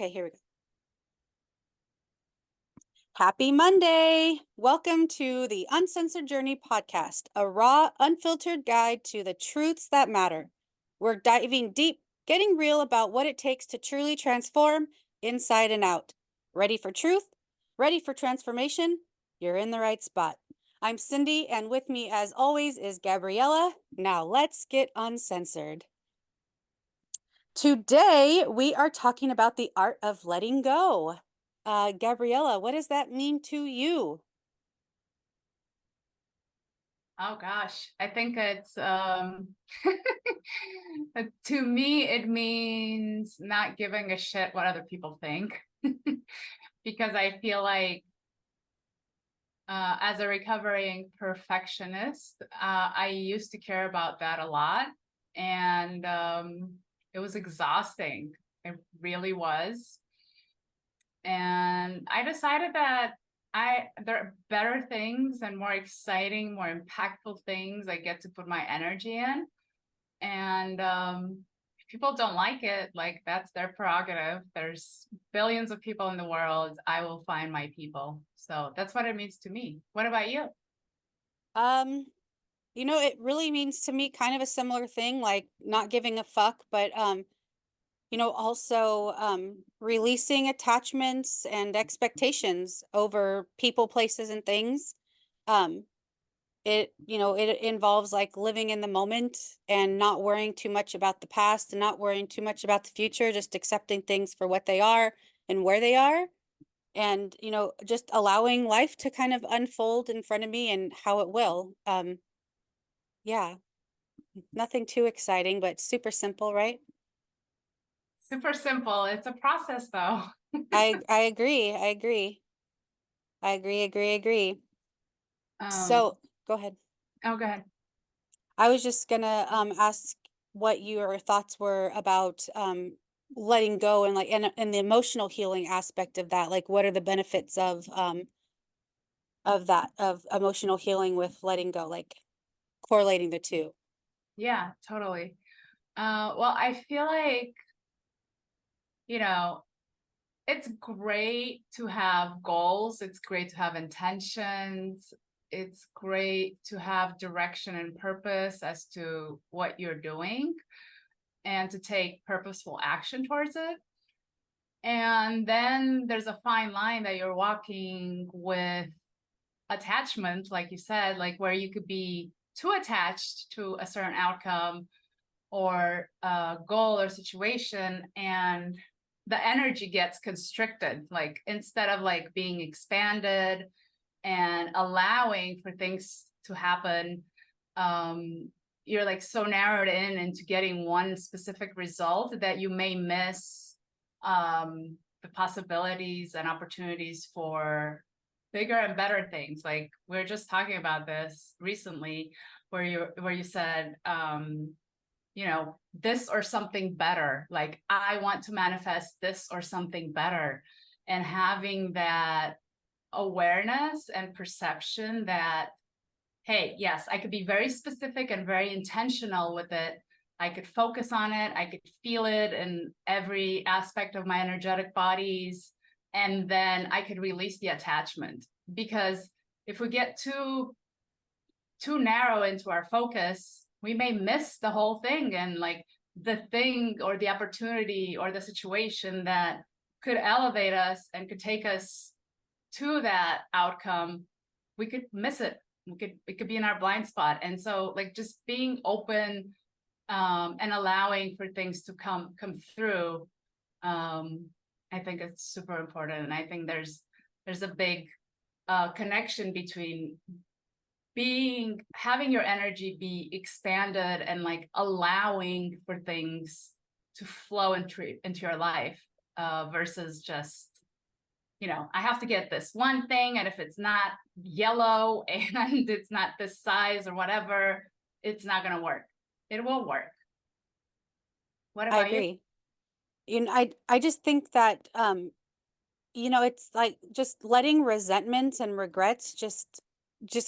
Okay, here we go. Happy Monday. Welcome to the Uncensored Journey podcast, a raw, unfiltered guide to the truths that matter. We're diving deep, getting real about what it takes to truly transform inside and out. Ready for truth? Ready for transformation? You're in the right spot. I'm Cindy, and with me, as always, is Gabriella. Now let's get uncensored. Today, we are talking about the art of letting go. Gabriella, what does that mean to you? Oh gosh, I think it's to me it means not giving a shit what other people think. Because I feel like as a recovering perfectionist, I used to care about that a lot, and it was exhausting. It really was. And I decided that there are better things and more exciting, more impactful things I get to put my energy in. And if people don't like it, like that's their prerogative. There's billions of people in the world. I will find my people. So that's what it means to me. What about you? Um, it really means to me kind of a similar thing, like not giving a fuck, but also releasing attachments and expectations over people, places, and things. Um, it involves like living in the moment and not worrying too much about the past and not worrying too much about the future, just accepting things for what they are and where they are. And, just allowing life to kind of unfold in front of me and how it will. Yeah, nothing too exciting, but super simple, right? Super simple. It's a process though. I agree. I agree. I agree, agree, agree. Um, So go ahead. oh, go ahead. I was just gonna ask what your thoughts were about letting go and and the emotional healing aspect of that. Like what are the benefits of that, of emotional healing with letting go, like correlating the two? Yeah, totally. Well, I feel like, you know, it's great to have goals. It's great to have intentions. It's great to have direction and purpose as to what you're doing and to take purposeful action towards it. And then there's a fine line that you're walking with attachment, like you said, like where you could be too attached to a certain outcome or a goal or situation, and the energy gets constricted, like instead of like being expanded and allowing for things to happen, you're like so narrowed in into getting one specific result that you may miss the possibilities and opportunities for bigger and better things. Like we are just talking about this recently, where you said this or something better. Like I want to manifest this or something better. And having that awareness and perception that, hey, yes, I could be very specific and very intentional with it. I could focus on it. I could feel it in every aspect of my energetic bodies. And then I could release the attachment. Because if we get too narrow into our focus, we may miss the whole thing, and like the thing or the opportunity or the situation that could elevate us and could take us to that outcome, we could miss it. It could be in our blind spot. And so like just being open, and allowing for things to come through, I think it's super important. And I think there's a big connection between having your energy be expanded and like allowing for things to flow into your life, versus just, I have to get this one thing, and if it's not yellow and it's not this size or whatever, it's not going to work. It will work. What I about you? agree. I just think that it's like just letting resentments and regrets just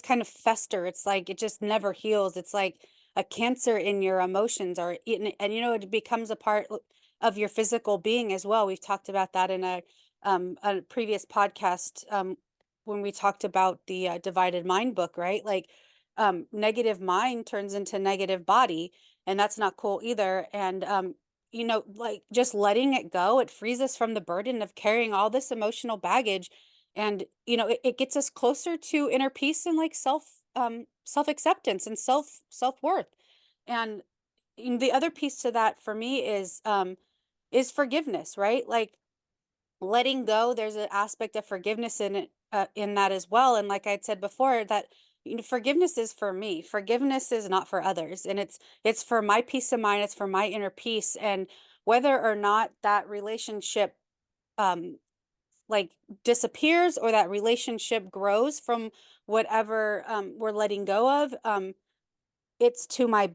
kind of fester. It's like it just never heals. It's like a cancer in your emotions, or and it becomes a part. of your physical being as well. We've talked about that in a previous podcast, when we talked about the divided mind book, right? Like, negative mind turns into negative body, and that's not cool either. And like, just letting it go, it frees us from the burden of carrying all this emotional baggage, and it gets us closer to inner peace and like self acceptance and self-worth. And the other piece to that for me is forgiveness, right? Like, letting go, there's an aspect of forgiveness in it, in that as well. And like I'd said before, that forgiveness is for me. Forgiveness is not for others, and it's for my peace of mind. It's for my inner peace. And whether or not that relationship um like disappears, or that relationship grows from whatever we're letting go of, it's to my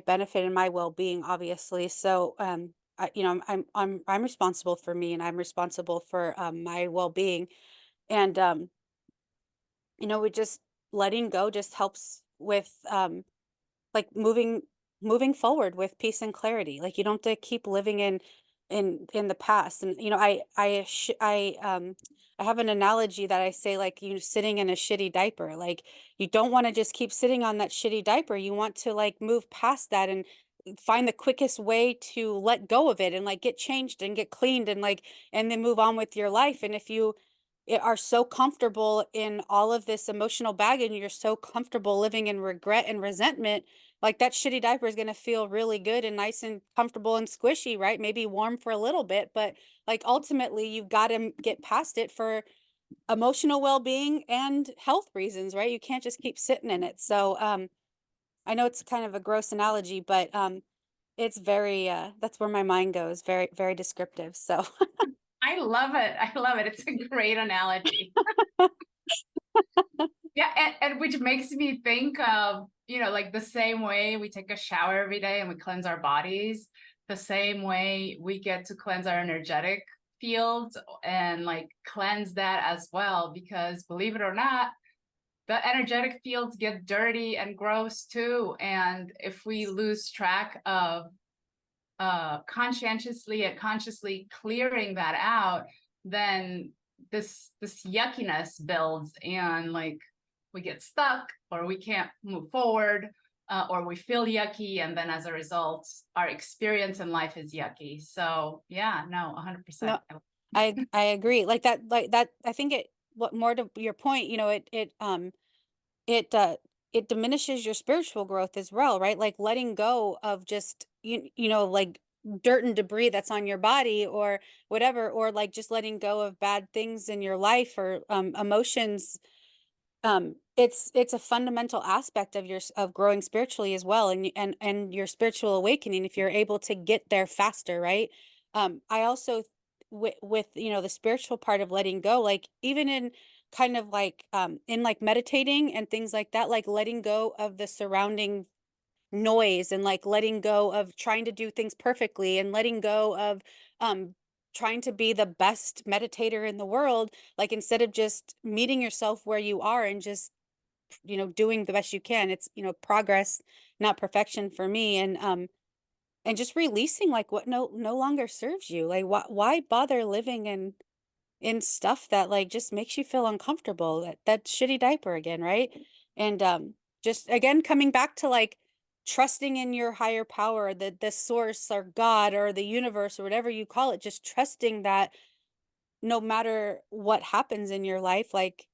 benefit and my well-being, obviously. So I'm responsible for me, and I'm responsible for my well-being. And just letting go just helps with like moving forward with peace and clarity. Like, you don't have to keep living in the past. And I have an analogy that I say, like, you sitting in a shitty diaper. Like, you don't want to just keep sitting on that shitty diaper. You want to like move past that and find the quickest way to let go of it, and like get changed and get cleaned, and like, and then move on with your life. And if you are so comfortable in all of this emotional baggage, and you're so comfortable living in regret and resentment, like, that shitty diaper is going to feel really good and nice and comfortable and squishy, right? Maybe warm for a little bit, but like, ultimately you've got to get past it for emotional well-being and health reasons, right? You can't just keep sitting in it. So I know it's kind of a gross analogy, but it's very that's where my mind goes. Very, very descriptive. So I love it. I love it. It's a great analogy. Yeah, and which makes me think of, like the same way we take a shower every day and we cleanse our bodies, the same way we get to cleanse our energetic fields and like cleanse that as well. Because believe it or not, the energetic fields get dirty and gross too. And if we lose track of conscientiously and consciously clearing that out, then this yuckiness builds, and like we get stuck, or we can't move forward, or we feel yucky, and then as a result our experience in life is yucky. So yeah, no, 100%. no, I agree. Like that. I think it. What more to your point? It it diminishes your spiritual growth as well, right? Like, letting go of just like dirt and debris that's on your body or whatever, or like just letting go of bad things in your life, or emotions. It's a fundamental aspect of of growing spiritually as well, and and your spiritual awakening, if you're able to get there faster, right? I also, with the spiritual part of letting go, like, even in kind of like in like meditating and things like that, like letting go of the surrounding noise, and like letting go of trying to do things perfectly, and letting go of um trying to be the best meditator in the world. Like, instead of just meeting yourself where you are and just doing the best you can, it's progress, not perfection for me. And just releasing like what no longer serves you. Like, why bother living in stuff that like just makes you feel uncomfortable, that shitty diaper again, right? And just again coming back to like trusting in your higher power, the source or God or the universe or whatever you call it, just trusting that no matter what happens in your life, like,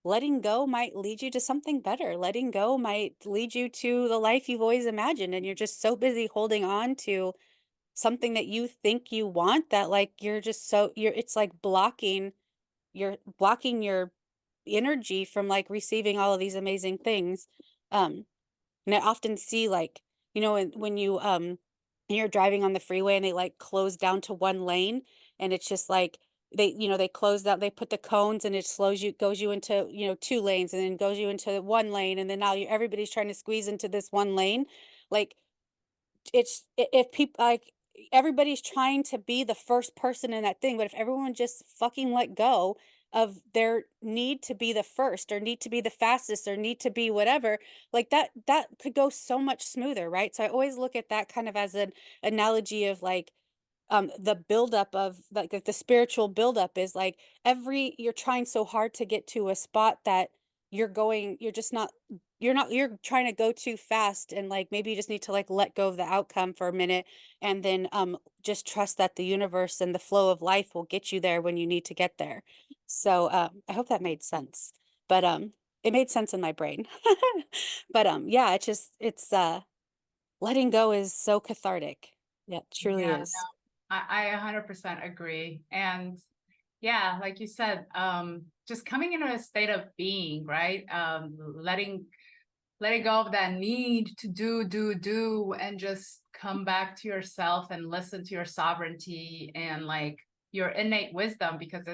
letting go might lead you to something better. Letting go might lead you to the life you've always imagined, and you're just so busy holding on to something that you think you want, that like you're just so you're it's like blocking your energy from like receiving all of these amazing things. Um and I often see, like, when you're driving on the freeway and they like close down to one lane, and it's just like they close that, they put the cones, and it slows you, goes you into, two lanes, and then goes you into one lane, and then now everybody's trying to squeeze into this one lane. Like, if people like, everybody's trying to be the first person in that thing, but if everyone just fucking let go of their need to be the first, or need to be the fastest, or need to be whatever, like, that could go so much smoother, right? So I always look at that kind of as an analogy of like, the buildup of like the spiritual buildup is like you're trying so hard to get to a spot that you're just not you're trying to go too fast, and like maybe you just need to like let go of the outcome for a minute, and then just trust that the universe and the flow of life will get you there when you need to get there. So I hope that made sense. But it made sense in my brain. But yeah, it's letting go is so cathartic. Yeah, it truly Yeah, is. I 100% agree. And yeah, like you said, just coming into a state of being, right? Letting go of that need to do, and just come back to yourself and listen to your sovereignty and like your innate wisdom, because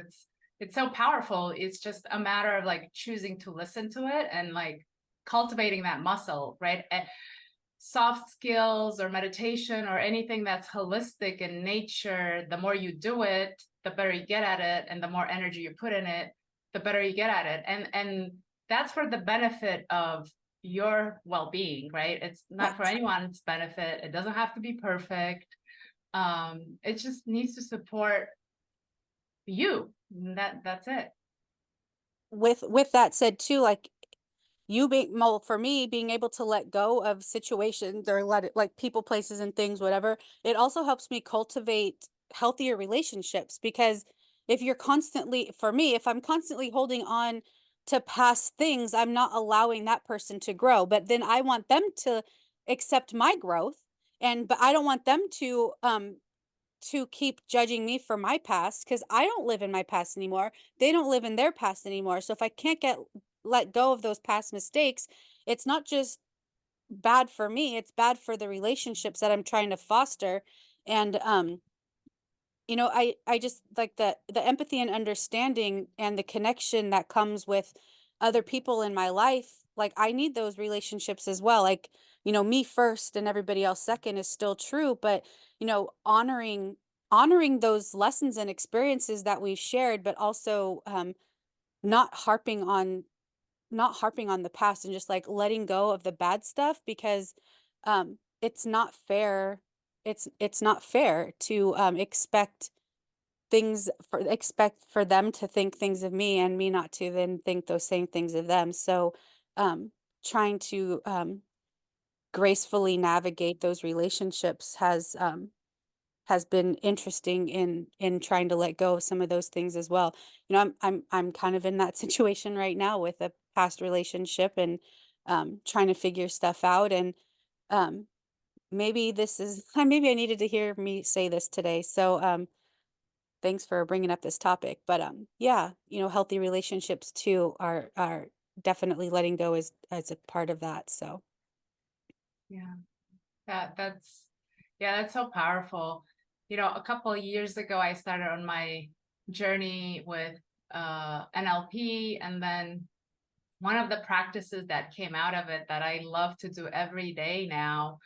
it's so powerful. It's just a matter of like choosing to listen to it and like cultivating that muscle, right? Soft skills or meditation or anything that's holistic in nature, the more you do it, the better you get at it, and the more energy you put in it, the better you get at it. And that's for the benefit of your well-being, right? It's not for Right. anyone's benefit. It doesn't have to be perfect. It just needs to support you. That's it. With that said too, like you being well, for me, being able to let go of situations or let it like people, places, and things, whatever, it also helps me cultivate healthier relationships because if you're constantly, for me, if I'm constantly holding on to past things, I'm not allowing that person to grow. But then I want them to accept my growth, and but I don't want them to keep judging me for my past because I don't live in my past anymore. They don't live in their past anymore. So if I can't get let go of those past mistakes, it's not just bad for me, it's bad for the relationships that I'm trying to foster. And I just like the empathy and understanding and the connection that comes with other people in my life. Like I need those relationships as well. Like, me first and everybody else second is still true, but honoring those lessons and experiences that we've shared, but also not harping on not harping on the past and just like letting go of the bad stuff because it's not fair. It's not fair to expect for them to think things of me and me not to then think those same things of them. So um trying to gracefully navigate those relationships has been interesting in trying to let go of some of those things as well. I'm kind of in that situation right now with a past relationship and trying to figure stuff out, and um maybe this is maybe I needed to hear me say this today. So thanks for bringing up this topic. But yeah, healthy relationships too are definitely letting go as a part of that. So Yeah. That's yeah, that's so powerful. A couple of years ago, I started on my journey with NLP, and then one of the practices that came out of it that I love to do every day now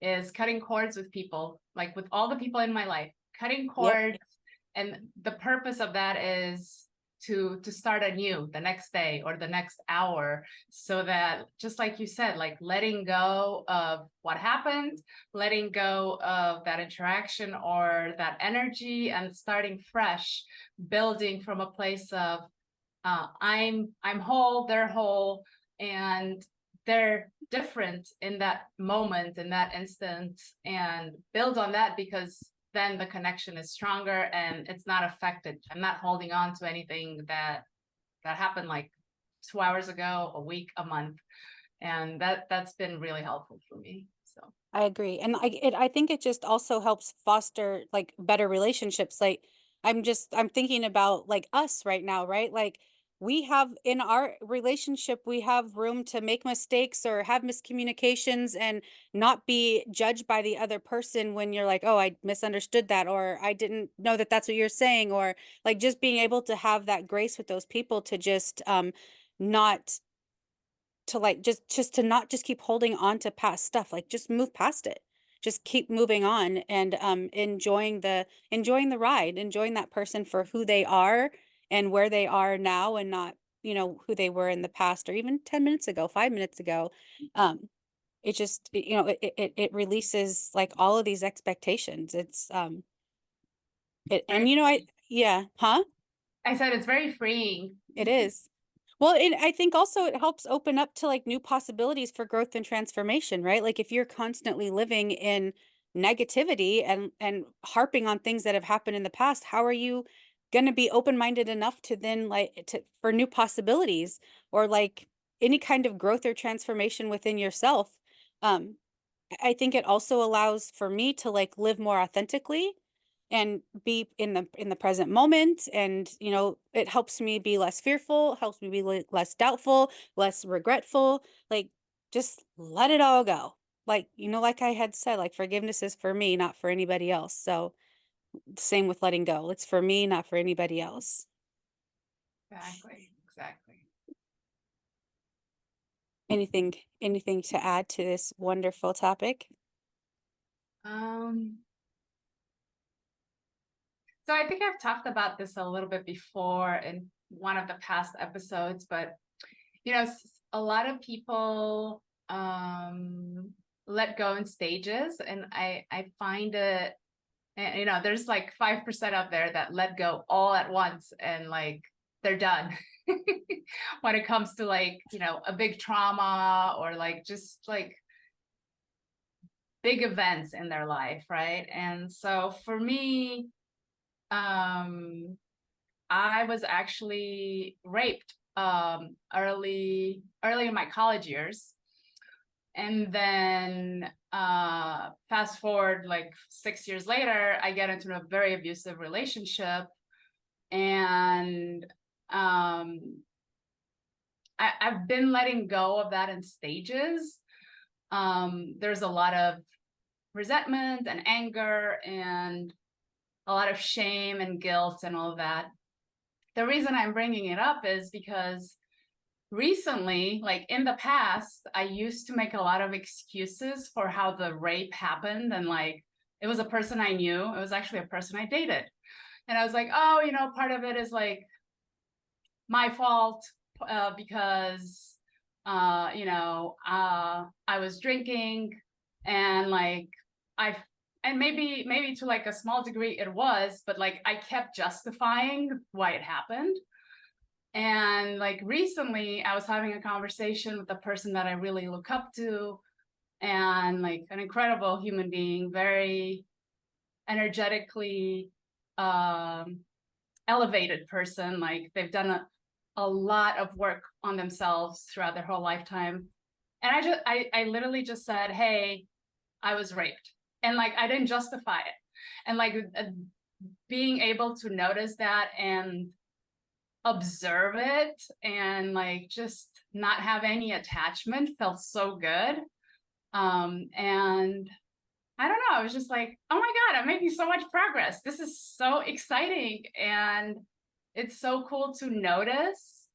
is cutting cords with people, like with all the people in my life, cutting yep. cords. And the purpose of that is to start anew the next day or the next hour, so that, just like you said, like letting go of what happened, letting go of that interaction or that energy, and starting fresh, building from a place of I'm whole, they're whole, and they're different in that moment, in that instant, and build on that, because then the connection is stronger and it's not affected. I'm not holding on to anything that happened like 2 hours ago, a week, a month, and that's been really helpful for me. So I agree. And I think it just also helps foster like better relationships. Like I'm thinking about like us right now, right? Like we have in our relationship, we have room to make mistakes or have miscommunications and not be judged by the other person when you're like, "Oh, I misunderstood that," or "I didn't know that that's what you're saying," or like just being able to have that grace with those people to just not to like just to not just keep holding on to past stuff, like just move past it, just keep moving on, and enjoying the ride, enjoying that person for who they are and where they are now, and not who they were in the past or even 10 minutes ago, 5 minutes ago. It just it releases like all of these expectations. It's Very freeing. yeah, huh? I said it's very freeing. It is. Well, I think also it helps open up to like new possibilities for growth and transformation, right? Like if you're constantly living in negativity and harping on things that have happened in the past, how are you going to be open-minded enough to then like to for new possibilities or like any kind of growth or transformation within yourself? Um, I think it also allows for me to like live more authentically and be in the present moment, and it helps me be less fearful, helps me be less doubtful, less regretful, like just let it all go. Like, like I had said, like forgiveness is for me, not for anybody else. So same with letting go. It's for me, not for anybody else. Exactly. Exactly. Anything to add to this wonderful topic? Um, so I think I've talked about this a little bit before in one of the past episodes, but a lot of people let go in stages, and I find it, and there's like 5% out there that let go all at once and like they're done when it comes to like a big trauma or like just like big events in their life, right? And so for me, I was actually raped early in my college years. And then fast forward like 6 years later, I get into a very abusive relationship. And I've been letting go of that in stages. There's a lot of resentment and anger and a lot of shame and guilt and all of that. The reason I'm bringing it up is because recently, like in the past, I used to make a lot of excuses for how the rape happened. And like, it was a person I knew. It was actually a person I dated. And I was like, oh, part of it is like my fault because, I was drinking and like, I, and maybe to like a small degree it was, but like I kept justifying why it happened. And like recently, I was having a conversation with a person that I really look up to, and like an incredible human being, very energetically elevated person. Like they've done a lot of work on themselves throughout their whole lifetime. And I literally just said, hey, I was raped. And like I didn't justify it. And like being able to notice that and observe it and like just not have any attachment felt so good. And I don't know, I was just like, oh my God, I'm making so much progress. This is so exciting. And it's so cool to notice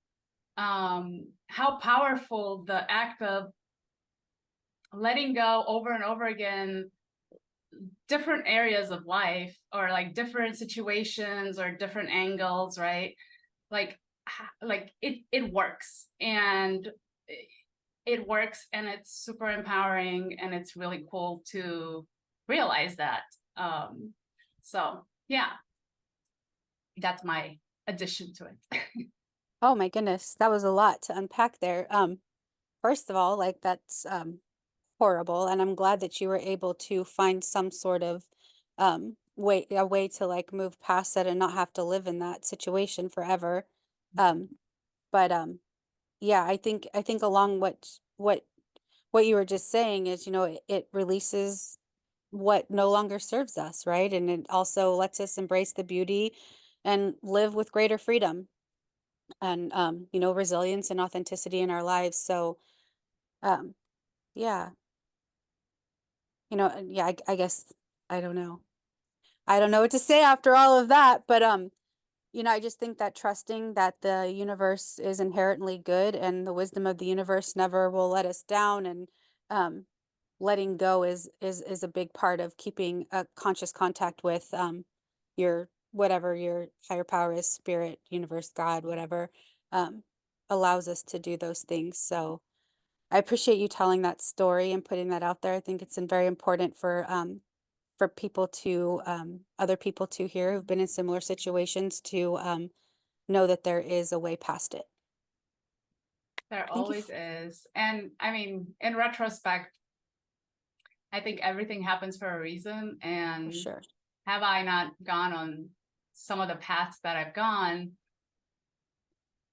how powerful the act of letting go over and over again, different areas of life or like different situations or different angles, right? Like it works, and it works, and it's super empowering, and it's really cool to realize that. So yeah, that's my addition to it. Oh my goodness, that was a lot to unpack there. First of all, like that's horrible, and I'm glad that you were able to find some sort of a way to like move past it and not have to live in that situation forever. Um, but yeah, I think along what you were just saying is, it releases what no longer serves us, right? And it also lets us embrace the beauty and live with greater freedom and resilience and authenticity in our lives. So um yeah, yeah, I guess I don't know. I don't know what to say after all of that, but I just think that trusting that the universe is inherently good and the wisdom of the universe never will let us down, and um letting go is a big part of keeping a conscious contact with your whatever your higher power is, spirit, universe, God, whatever, um allows us to do those things. So I appreciate you telling that story and putting that out there. I think it's very important for people to, other people to hear who've been in similar situations to know that there is a way past it. There Thank you always is. And I mean, in retrospect, I think everything happens for a reason. for And sure. have I not gone on some of the paths that I've gone,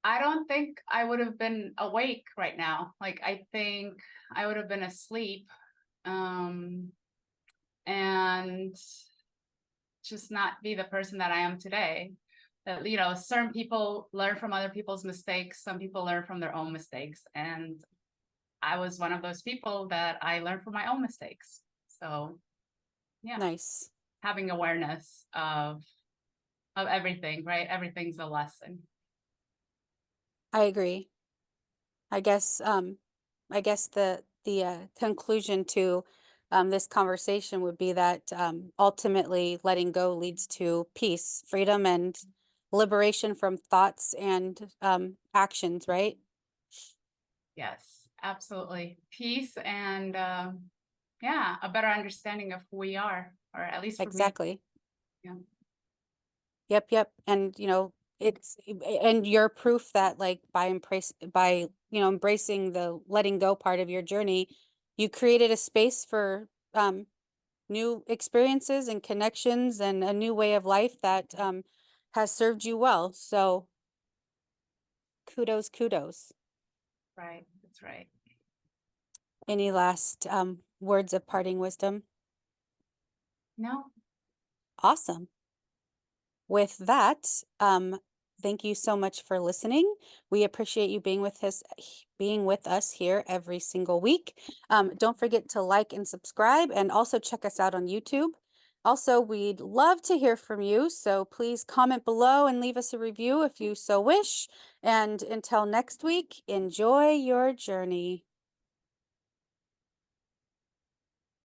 I don't think I would have been awake right now. Like, I think I would have been asleep, um, and just not be the person that I am today. That, certain people learn from other people's mistakes, some people learn from their own mistakes. And I was one of those people that I learned from my own mistakes. So yeah, Nice. having awareness of everything, right? Everything's a lesson. I agree. I guess I guess the conclusion to this conversation would be that ultimately letting go leads to peace, freedom, and liberation from thoughts and actions, right? Yes, absolutely. Peace and yeah, a better understanding of who we are, or at least for me. Exactly. Yeah. Yep, yep. And and you're proof that like by embracing the letting go part of your journey, you created a space for new experiences and connections and a new way of life that has served you well. So kudos, kudos. Right. That's right. Any last words of parting wisdom? No. Awesome. With that, thank you so much for listening. We appreciate you being with us here every single week. Don't forget to like and subscribe, and also check us out on YouTube. Also, we'd love to hear from you, so please comment below and leave us a review if you so wish. And until next week, enjoy your journey.